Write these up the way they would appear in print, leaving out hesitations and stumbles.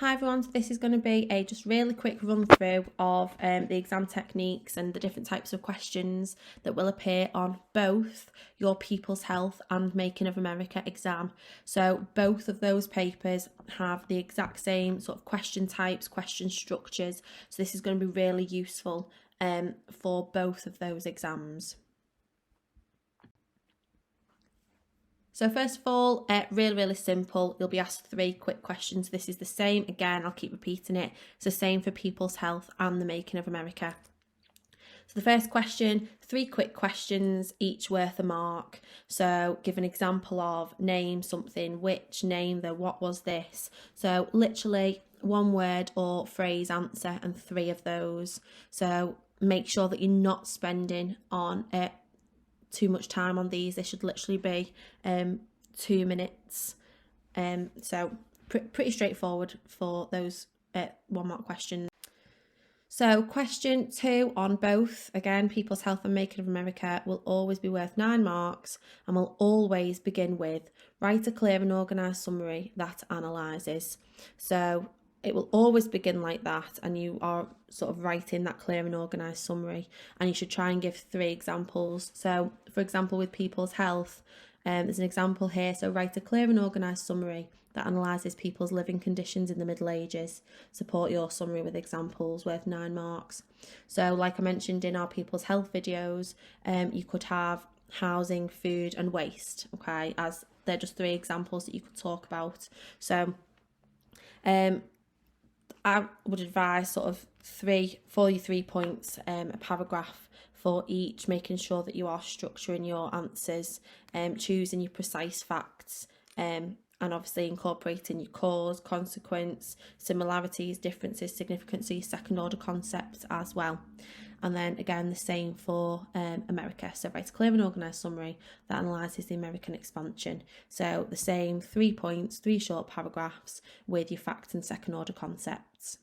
Hi everyone, so this is going to be a just really quick run through of the exam techniques and the different types of questions that will appear on both your People's Health and Making of America exam. So both of those papers have the exact same sort of question types, question structures. So this is going to be really useful for both of those exams. So first of all, really simple. You'll be asked 3 quick questions. This is the same. Again, I'll keep repeating it. It's the same for People's Health and the Making of America. So the first question, 3 quick questions, each worth a mark. So give an example of name something, which, name the, what was this. So literally 1 word or phrase answer and 3 of those. So make sure that you're not spending on it too much time on these. They should literally be 2 minutes. So pretty straightforward for those 1 mark questions. So question 2 on both, again, People's Health and Making of America, will always be worth 9 marks and will always begin with write a clear and organised summary that analyses. So it will always begin like that, and you are sort of writing that clear and organised summary, and you should try and give 3 examples. So for example, with People's Health, there's an example here. So write a clear and organised summary that analyses people's living conditions in the Middle Ages. Support your summary with examples worth 9 marks. So like I mentioned in our People's Health videos, you could have housing, food and waste, okay, as they're just 3 examples that you could talk about. So I would advise sort of 3 points, a paragraph for each, making sure that you are structuring your answers, choosing your precise facts, and obviously incorporating your cause, consequence, similarities, differences, significance, so your second order concepts as well. And then again, the same for America. So write a clear and organised summary that analyses the American expansion. So the same 3 points, 3 short paragraphs with your facts and second order concepts.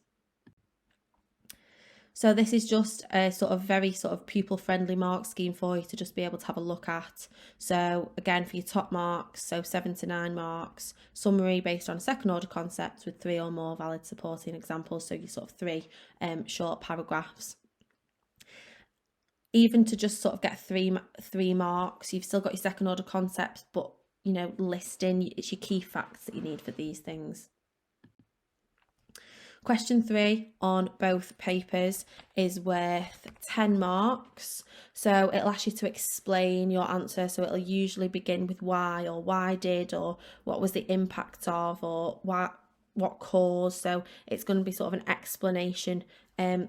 So this is just a sort of very sort of pupil friendly mark scheme for you to just be able to have a look at. So again, for your top marks, so 7 to 9 marks, summary based on second order concepts with 3 or more valid supporting examples. So you sort of 3 short paragraphs. Even to just sort of get 3 marks, you've still got your second order concepts, but you know, listing, it's your key facts that you need for these things. Question 3 on both papers is worth 10 marks. So it'll ask you to explain your answer. So it'll usually begin with why, or why did, or what was the impact of, or what caused. So it's going to be sort of an explanation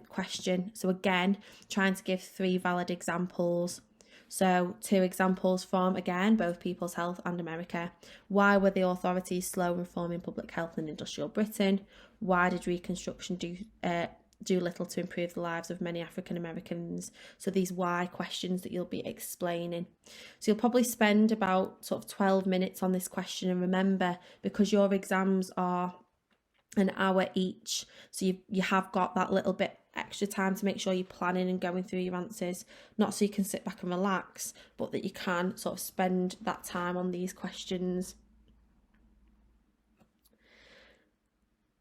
question. So again, trying to give 3 valid examples. So 2 examples from, again, both People's Health and America. Why were the authorities slow in reforming public health in industrial Britain? Why did Reconstruction do little to improve the lives of many African Americans? So these why questions that you'll be explaining. So you'll probably spend about sort of 12 minutes on this question. And remember, because your exams are an hour each, so you have got that little bit extra time to make sure you're planning and going through your answers, not so you can sit back and relax, but that you can sort of spend that time on these questions.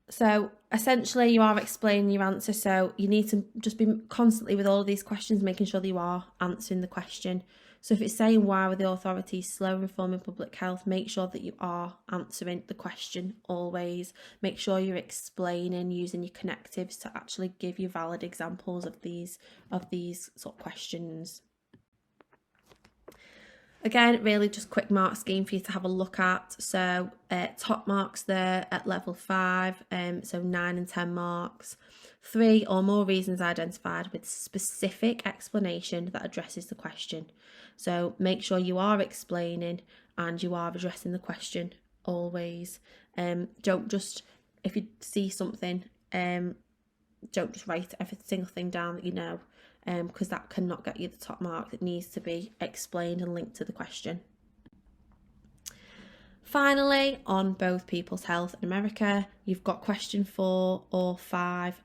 So essentially you are explaining your answer, so you need to just be constantly with all of these questions making sure that you are answering the question. So if it's saying why were the authorities slow in reforming public health, make sure that you are answering the question always. Make sure you're explaining using your connectives to actually give you valid examples of these sort of questions. Again, really just quick mark scheme for you to have a look at. So top marks there at level 5, so 9 and 10 marks. 3 or more reasons identified with specific explanation that addresses the question. So make sure you are explaining and you are addressing the question always. Don't just, if you see something, don't just write every single thing down that you know, because that cannot get you the top mark. It needs to be explained and linked to the question. Finally, on both People's Health and America, you've got question 4 or 5.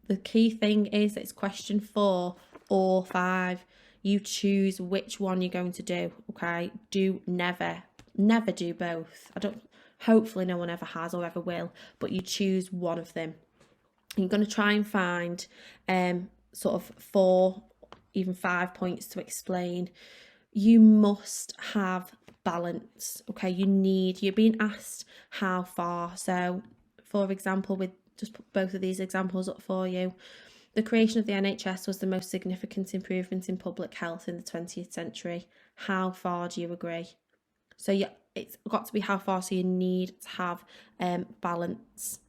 The key thing is that it's question 4 or 5. You choose which one you're going to do, okay? Do never do both. Hopefully no one ever has or ever will, but you choose one of them. You're going to try and find sort of 4, even 5 points to explain. You must have balance, okay? You're being asked how far. So, for example, with just put both of these examples up for you. The creation of the NHS was the most significant improvement in public health in the 20th century. How far do you agree? So it's got to be how far, so you need to have balance.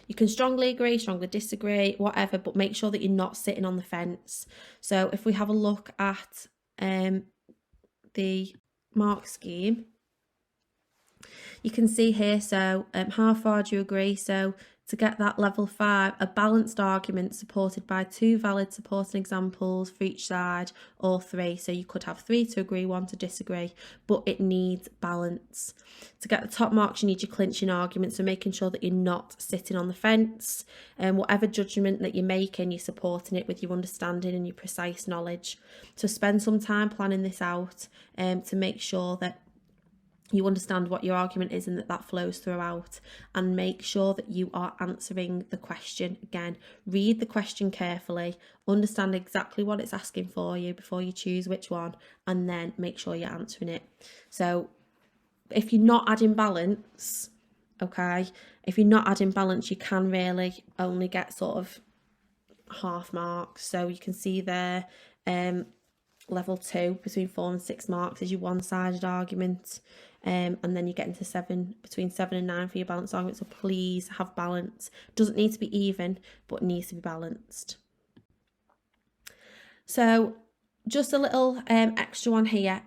You can strongly agree, strongly disagree, whatever, but make sure that you're not sitting on the fence. So if we have a look at the mark scheme, you can see here, so how far do you agree? So to get that level 5, a balanced argument supported by 2 valid supporting examples for each side, or 3. So you could have 3 to agree, 1 to disagree, but it needs balance. To get the top marks, you need your clinching argument, so making sure that you're not sitting on the fence, and whatever judgment that you're making, you're supporting it with your understanding and your precise knowledge. So spend some time planning this out to make sure that you understand what your argument is and that flows throughout, and make sure that you are answering the question. Again, read the question carefully, understand exactly what it's asking for you before you choose which one, and then make sure you're answering it. So if you're not adding balance, you can really only get sort of half marks. So you can see there, level 2 between 4 and 6 marks is your one-sided argument, and then you get into between 7 and 9 for your balanced argument. So please have balance. Doesn't need to be even, but needs to be balanced. So just a little extra one here,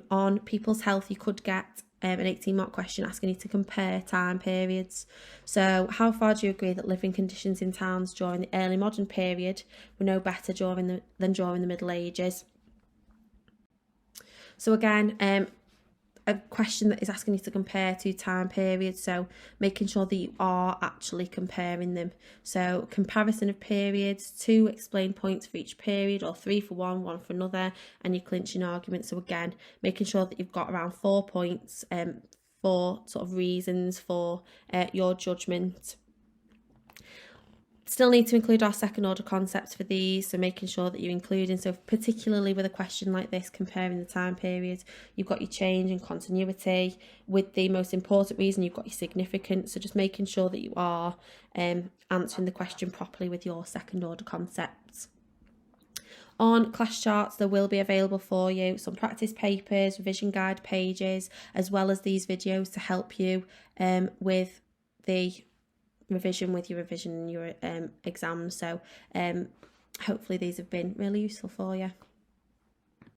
on people's health, you could get an 18-mark question asking you to compare time periods. So how far do you agree that living conditions in towns during the early modern period were no better than during the Middle Ages? So again, a question that is asking you to compare 2 time periods, so making sure that you are actually comparing them. So comparison of periods, 2 explain points for each period, or 3 for one, 1 for another, and your clinching argument. So again, making sure that you've got around 4 points for sort of reasons for your judgment. Still need to include our second order concepts for these, so making sure that you're including, so particularly with a question like this, comparing the time periods, you've got your change and continuity. With the most important reason, you've got your significance, so just making sure that you are answering the question properly with your second order concepts. On class charts, there will be available for you some practice papers, revision guide pages, as well as these videos to help you with the revision with your revision and your exams. So hopefully these have been really useful for you.